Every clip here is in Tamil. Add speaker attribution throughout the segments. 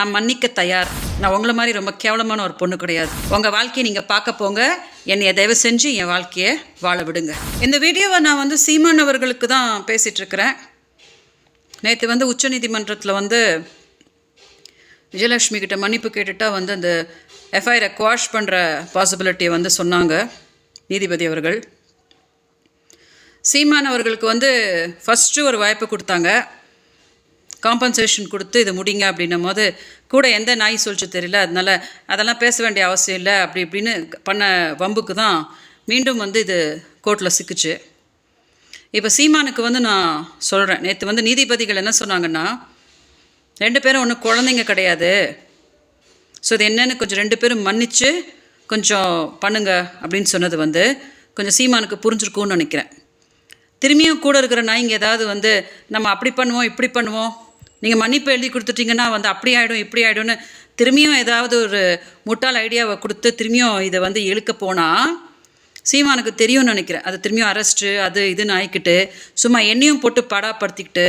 Speaker 1: நான் மன்னிக்க தயார். நான் உங்களை மாதிரி ரொம்ப கேவலமான ஒரு பொண்ணு கிடையாது. உங்கள் வாழ்க்கையை நீங்கள் பார்க்க போங்க. என்னைய தயவு செஞ்சு என் வாழ்க்கையை வாழ விடுங்க. இந்த வீடியோவை நான் சீமான் அவர்களுக்கு தான் பேசிகிட்ருக்கிறேன். நேற்று உச்சநீதிமன்றத்தில் விஜயலட்சுமி கிட்ட மன்னிப்பு கேட்டுட்டா அந்த எஃப்ஐஆரை குவாஷ் பண்ணுற பாசிபிலிட்டியை சொன்னாங்க நீதிபதி அவர்கள். சீமான் அவர்களுக்கு ஃபஸ்ட்டு ஒரு வாய்ப்பு கொடுத்தாங்க. காம்பன்சேஷன் கொடுத்து இது முடிங்க அப்படின்னும் போது கூட எந்த நாய் சொல்லிச்சு தெரியல, அதெல்லாம் பேச வேண்டிய அவசியம் இல்லை அப்படி இப்படின்னு பண்ண வம்புக்கு தான் மீண்டும் இது கோர்ட்டில் சிக்குச்சு. இப்போ சீமானுக்கு நான் சொல்கிறேன், நேற்று நீதிபதிகள் என்ன சொன்னாங்கன்னா, 2 பேரும் ஒன்றும் குழந்தைங்க கிடையாது, ஸோ இது என்னென்னு கொஞ்சம் 2 பேரும் மன்னிச்சு கொஞ்சம் பண்ணுங்க அப்படின்னு சொன்னது கொஞ்சம் சீமானுக்கு புரிஞ்சிருக்கும்னு நினைக்கிறேன். திரும்பியும் கூட இருக்கிற நாய்ங்க ஏதாவது நம்ம அப்படி பண்ணுவோம் இப்படி பண்ணுவோம், நீங்கள் மன்னிப்பு எழுதி கொடுத்துட்டிங்கன்னா அப்படி ஆகிடும் இப்படி ஆகிடும்னு திரும்பியும் ஏதாவது ஒரு முட்டாள் ஐடியாவை கொடுத்து திரும்பியும் இதை இழுக்க போனால் சீமானுக்கு தெரியும்னு நினைக்கிறேன். அது திரும்பியும் அரெஸ்ட்டு அது இதுன்னு ஆகிக்கிட்டு சும்மா என்னையும் போட்டு படாப்படுத்திக்கிட்டு,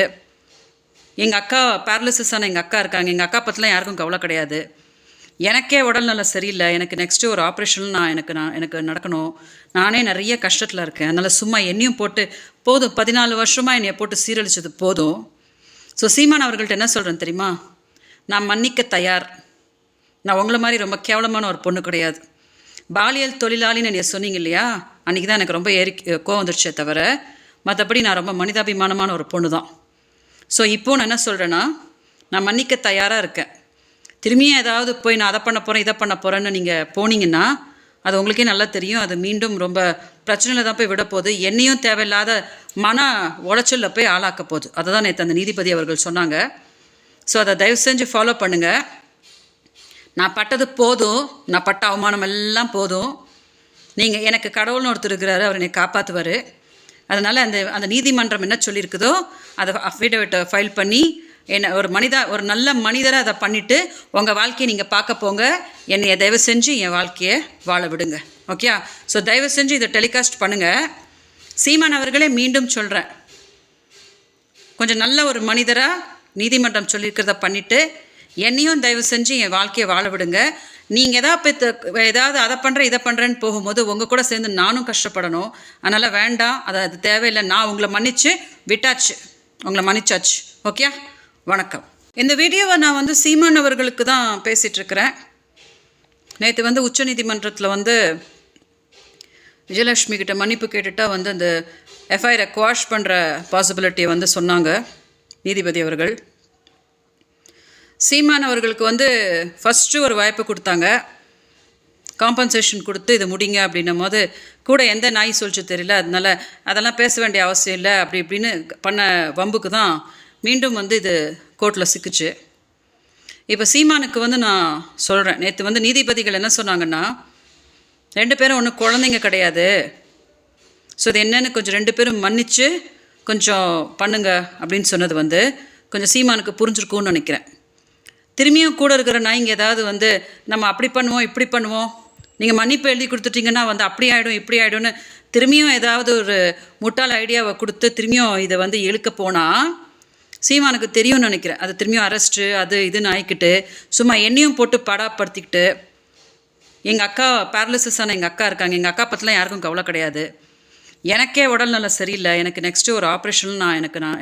Speaker 1: எங்கள் அக்கா பேரலிசிஸான எங்கள் அக்கா இருக்காங்க, எங்கள் அக்கா பற்றிலாம் யாருக்கும் கவலை கிடையாது, எனக்கே உடல்நலம் சரியில்லை, எனக்கு நெக்ஸ்ட்டு ஒரு ஆப்ரேஷன் எனக்கு நடக்கணும், நானே நிறைய கஷ்டத்தில் இருக்கேன், அதனால் சும்மா என்னையும் போட்டு போதும், 14 வருஷமாக என்னையை போட்டு சீரழிச்சது போதும். ஸோ சீமான் அவர்கள்ட்ட என்ன சொல்கிறேன் தெரியுமா, நான் மன்னிக்க தயார். நான் உங்களை மாதிரி ரொம்ப கேவலமான ஒரு பொண்ணு கிடையாது. பாலியல் தொழிலாளின்னு என்னை சொன்னீங்க இல்லையா, அன்றைக்கி தான் எனக்கு ரொம்ப கோவம் வந்துருச்சே தவிர மற்றபடி நான் ரொம்ப மனிதாபிமானமான ஒரு பொண்ணு தான். ஸோ இப்போது நான் என்ன சொல்கிறேன்னா, நான் மன்னிக்க தயாராக இருக்கேன். திரும்பியும் ஏதாவது போய் நான் அதை பண்ண போகிறேன் இதை பண்ண போகிறேன்னு நீங்கள் போனீங்கன்னா அது உங்களுக்கே நல்லா தெரியும், அது மீண்டும் ரொம்ப பிரச்சனையில் தான் போய் விட போகுது, என்னையும் தேவையில்லாத மன உளைச்சலில் போய் ஆளாக்க போகுது. அதை தான் நேற்று அந்த நீதிபதி அவர்கள் சொன்னாங்க. ஸோ அதை தயவு செஞ்சு ஃபாலோ பண்ணுங்கள். நான் பட்டது போதும், நான் பட்ட அவமானம் எல்லாம் போதும். நீங்கள் எனக்கு கடவுள்னு ஒருத்தர் இருக்கிறாரு, அவர் என்னை காப்பாற்றுவார். அதனால் அந்த நீதிமன்றம் என்ன சொல்லியிருக்குதோ அதை அஃபிடவிட்டை ஃபைல் பண்ணி என்ன ஒரு நல்ல மனிதரை அதை பண்ணிவிட்டு உங்கள் வாழ்க்கையை நீங்கள் பார்க்க போங்க. என்னைய தயவு செஞ்சு என் வாழ்க்கையை வாழ விடுங்க. ஓகே, ஸோ தயவு செஞ்சு இதை டெலிகாஸ்ட் பண்ணுங்கள். சீமான் அவர்களே மீண்டும் சொல்கிறேன், கொஞ்சம் நல்ல ஒரு மனிதராக நீதிமன்றம் சொல்லியிருக்கிறத பண்ணிவிட்டு என்னையும் தயவு செஞ்சு என் வாழ்க்கையை வாழ விடுங்க. நீங்கள் ஏதாவது அதை பண்ணுறேன் இதை பண்ணுறேன்னு போகும்போது உங்கள் கூட சேர்ந்து நானும் கஷ்டப்படணும். அதனால் வேண்டாம், அது தேவையில்லை. நான் உங்களை மன்னிச்சு விட்டாச்சு, உங்களை மன்னிச்சாச்சு. ஓகே, வணக்கம். இந்த வீடியோவை நான் சீமான் அவர்களுக்கு தான் பேசிகிட்ருக்கிறேன். நேற்று உச்சநீதிமன்றத்தில் விஜயலட்சுமி கிட்ட மன்னிப்பு கேட்டுட்டா அந்த எஃப்ஐஆரை குவாஷ் பண்ணுற பாசிபிலிட்டியை சொன்னாங்க நீதிபதி அவர்கள். சீமான் அவர்களுக்கு ஃபஸ்ட்டு ஒரு வாய்ப்பு கொடுத்தாங்க. காம்பன்சேஷன் கொடுத்து இது முடிங்க அப்படின்னும் போது கூட எந்த நாய் சொல்லிச்சு தெரியல, அதெல்லாம் பேச வேண்டிய அவசியம் இல்லை அப்படி இப்படின்னு பண்ண வம்புக்கு தான் மீண்டும் இது கோர்ட்டில் சிக்குச்சு. இப்போ சீமானுக்கு நான் சொல்கிறேன், நேற்று நீதிபதிகள் என்ன சொன்னாங்கன்னா, 2 பேரும் ஒன்றும் குழந்தைங்க கிடையாது, ஸோ இது என்னென்னு கொஞ்சம் 2 பேரும் மன்னிச்சு கொஞ்சம் பண்ணுங்க அப்படின்னு சொன்னது கொஞ்சம் சீமானுக்கு புரிஞ்சிருக்கும்னு நினைக்கிறேன். திரும்பியும் கூட இருக்கிற நாய்ங்க ஏதாவது நம்ம அப்படி பண்ணுவோம் இப்படி பண்ணுவோம், நீங்கள் மன்னிப்பு எழுதி கொடுத்துட்டிங்கன்னா அப்படி ஆகிடும் இப்படி ஆகிடும்னு திரும்பியும் ஏதாவது ஒரு முட்டாள் ஐடியாவை கொடுத்து திரும்பியும் இதை இழுக்க போனால் சீமானுக்கு தெரியும்னு நினைக்கிறேன். அது திரும்பியும் அரெஸ்ட்டு அது இதுன்னு ஆகிக்கிட்டு சும்மா என்னையும் போட்டு படாப்படுத்திக்கிட்டு, எங்கள் அக்கா பேரலிசிஸான எங்கள் அக்கா இருக்காங்க, எங்கள் அக்கா பற்றிலாம் யாருக்கும் கவலை கிடையாது, எனக்கே உடல்நலம் சரியில்லை, எனக்கு நெக்ஸ்ட்டு ஒரு ஆப்ரேஷன்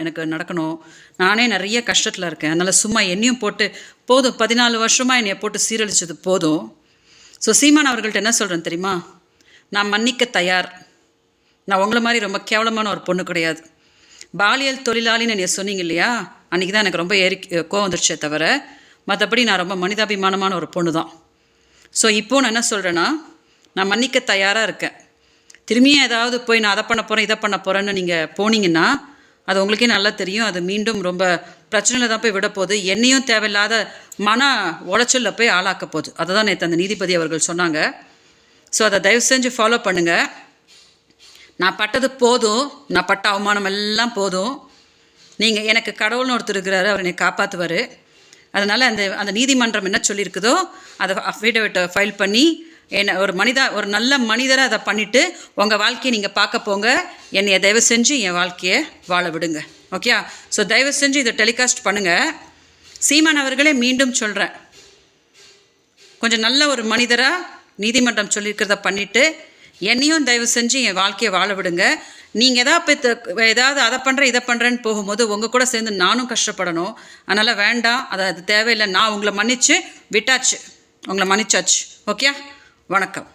Speaker 1: எனக்கு நடக்கணும், நானே நிறைய கஷ்டத்தில் இருக்கேன், அதனால் சும்மா என்னையும் போட்டு போதும், 14 வருஷமாக என்னையை போட்டு சீரழிச்சது போதும். ஸோ சீமான் அவர்கள்ட்ட என்ன சொல்கிறேன் தெரியுமா, நான் மன்னிக்க தயார். நான் உங்களை மாதிரி ரொம்ப கேவலமான ஒரு பொண்ணு கிடையாது. பாலியல் தொழிலாளின்னு என்னை சொன்னீங்க இல்லையா, அன்றைக்கி தான் எனக்கு ரொம்ப கோவம் வந்துருச்சே தவிர மற்றபடி நான் ரொம்ப மனிதாபிமானமான ஒரு பொண்ணு தான். ஸோ இப்போது நான் என்ன சொல்கிறேன்னா, நான் மன்னிக்க தயாராக இருக்கேன். திரும்பியும் ஏதாவது போய் நான் அதை பண்ண போகிறேன் இதை பண்ண போகிறேன்னு நீங்கள் போனீங்கன்னா அது உங்களுக்கே நல்லா தெரியும், அது மீண்டும் ரொம்ப பிரச்சனையில் தான் போய் விட போகுது, என்னையும் தேவையில்லாத மன உளைச்சலில் போய் ஆளாக்க போகுது. அதை தான் நேற்று அந்த நீதிபதி அவர்கள் சொன்னாங்க. ஸோ அதை தயவு செஞ்சு ஃபாலோ பண்ணுங்கள். நான் பட்டது போதும், நான் பட்ட அவமானம் எல்லாம் போதும். நீங்கள் எனக்கு கடவுள்னு ஒருத்தர் இருக்கிறாரு, அவர் என்னை காப்பாற்றுவார். அதனால் அந்த நீதிமன்றம் என்ன சொல்லியிருக்குதோ அதை அஃபிடவிட்டை ஃபைல் பண்ணி என்ன ஒரு நல்ல மனிதரை அதை பண்ணிவிட்டு உங்கள் வாழ்க்கையை நீங்கள் பார்க்க போங்க. என்னைய தயவு செஞ்சு என் வாழ்க்கையை வாழ விடுங்க. ஓகே, ஸோ தயவு செஞ்சு இதை டெலிகாஸ்ட் பண்ணுங்கள். சீமான் அவர்களே மீண்டும் சொல்கிறேன், கொஞ்சம் நல்ல ஒரு மனிதராக நீதிமன்றம் சொல்லியிருக்கிறத பண்ணிவிட்டு என்னையும் தயவு செஞ்சு என் வாழ்க்கையை வாழ விடுங்க. நீங்கள் ஏதாவது அதை பண்ணுறேன் இதை பண்ணுறேன்னு போகும்போது உங்கள் கூட சேர்ந்து நானும் கஷ்டப்படணும். அதனால் வேண்டாம், அது தேவையில்லை. நான் உங்களை மன்னிச்சு விட்டாச்சு, உங்களை மன்னிச்சாச்சு. ஓகே, வணக்கம்.